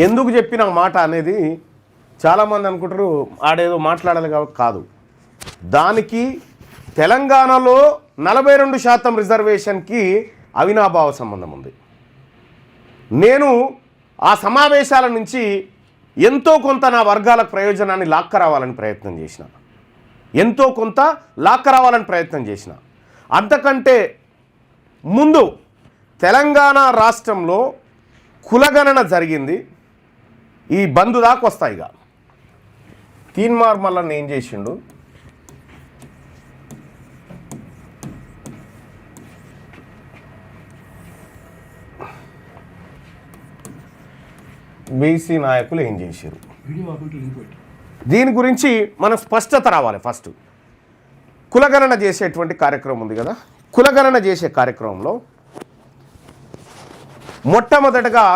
ఎందుకు చెప్పిన మాట అనేది చాలామంది అనుకుంటారు ఆడేదో మాట్లాడాలి కాదు. దానికి తెలంగాణలో 42% రిజర్వేషన్కి అవినాభావ సంబంధం ఉంది. నేను ఆ సమావేశాల నుంచి ఎంతో కొంత నా వర్గాల ప్రయోజనాన్ని లాక్కరావాలని ప్రయత్నం చేసిన, ఎంతో కొంత లాక్కరావాలని ప్రయత్నం చేసిన. అంతకంటే ముందు తెలంగాణ రాష్ట్రంలో కులగణన జరిగింది. ఈ బంధు దాకా వస్తాయిగా. తీన్మార్ మల్లన్న ఏం చేసిండు, బీసీ నాయకులు ఏం చేశారు, దీని గురించి మనం స్పష్టత రావాలి. ఫస్ట్ కులగణన చేసేటువంటి కార్యక్రమం ఉంది కదా. కులగణన చేసే కార్యక్రమంలో మొట్టమొదటగా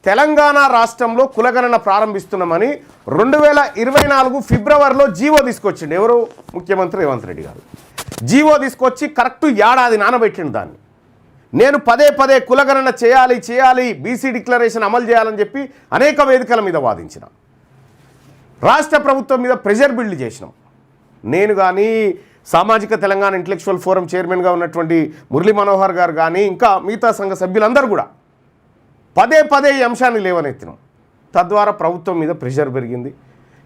తెలంగాణ రాష్ట్రంలో కులగణన ప్రారంభిస్తున్నామని 2024 ఫిబ్రవరిలో జీవో తీసుకొచ్చిండు. ఎవరు? ముఖ్యమంత్రి రేవంత్ రెడ్డి గారు జీవో తీసుకొచ్చి కరెక్ట్ ఏడాది నానబెట్టిండు దాన్ని. నేను పదే కులగణన చేయాలి, బీసీ డిక్లరేషన్ అమలు చేయాలని చెప్పి అనేక వేదికల మీద వాదించిన, రాష్ట్ర ప్రభుత్వం మీద ప్రెషర్ బిల్డ్ చేసినాం. నేను కానీ సామాజిక తెలంగాణ ఇంటలెక్చువల్ ఫోరం చైర్మన్గా ఉన్నటువంటి మురళీ మనోహర్ గారు కానీ ఇంకా మిగతా సంఘ సభ్యులందరూ కూడా పదే ఈ అంశాన్ని లేవనెత్తినాం. తద్వారా ప్రభుత్వం మీద ప్రెషర్ పెరిగింది.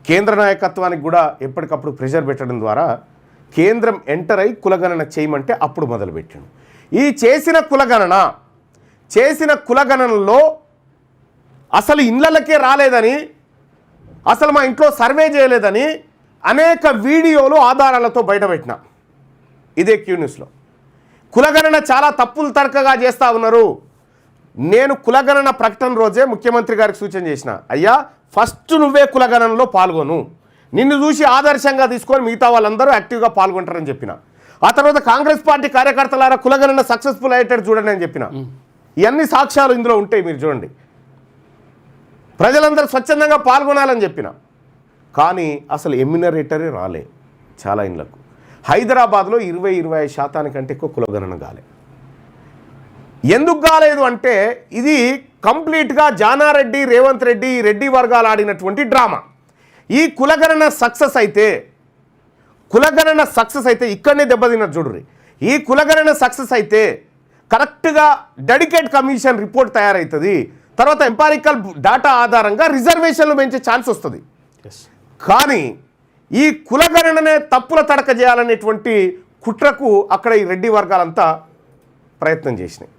కేంద్ర నాయకత్వానికి కూడా ఎప్పటికప్పుడు ప్రెషర్ పెట్టడం ద్వారా కేంద్రం ఎంటర్ అయి కులగణన చేయమంటే అప్పుడు మొదలుపెట్టాను. ఈ చేసిన కులగణనలో అసలు ఇళ్ళకే రాలేదని, అసలు మా ఇంట్లో సర్వే చేయలేదని అనేక వీడియోలు ఆధారాలతో బయటపెట్టిన. ఇదే క్యూ న్యూస్లో. కులగణన చాలా తప్పులు తడకగా చేస్తూ ఉన్నారు. నేను కులగణన ప్రకటన రోజే ముఖ్యమంత్రి గారికి సూచన చేసిన, అయ్యా ఫస్ట్ నువ్వే కులగణనలో పాల్గొను, నిన్ను చూసి ఆదర్శంగా తీసుకొని మిగతా వాళ్ళందరూ యాక్టివ్గా పాల్గొంటారని చెప్పిన. ఆ తర్వాత కాంగ్రెస్ పార్టీ కార్యకర్తలారా కులగణన సక్సెస్ఫుల్ అయ్యేటట్టు చూడండి అని చెప్పిన. ఇవన్నీ సాక్ష్యాలు ఇందులో ఉంటాయి, మీరు చూడండి. ప్రజలందరూ స్వచ్ఛందంగా పాల్గొనాలని చెప్పిన. కానీ అసలు ఎమ్యునరేటరే రాలే చాలా ఇళ్లకు. హైదరాబాద్లో 20-25% కంటే ఎక్కువ కులగణన కాలే. ఎందుకు కాలేదు అంటే ఇది కంప్లీట్గా జానారెడ్డి, రేవంత్ రెడ్డి, రెడ్డి వర్గాలు ఆడినటువంటి డ్రామా. ఈ కులగణన సక్సెస్ అయితే ఇక్కడనే దెబ్బతిన్నది చూడండి. ఈ కులగణన సక్సెస్ అయితే కరెక్ట్గా డెడికేట్ కమిషన్ రిపోర్ట్ తయారవుతుంది. తర్వాత ఎంపారికల్ డేటా ఆధారంగా రిజర్వేషన్లు పెంచే ఛాన్స్ వస్తుంది. కానీ ఈ కులగణననే తప్పుల తడక చేయాలనేటువంటి కుట్రకు అక్కడ ఈ రెడ్డి వర్గాలంతా ప్రయత్నం చేసినాయి.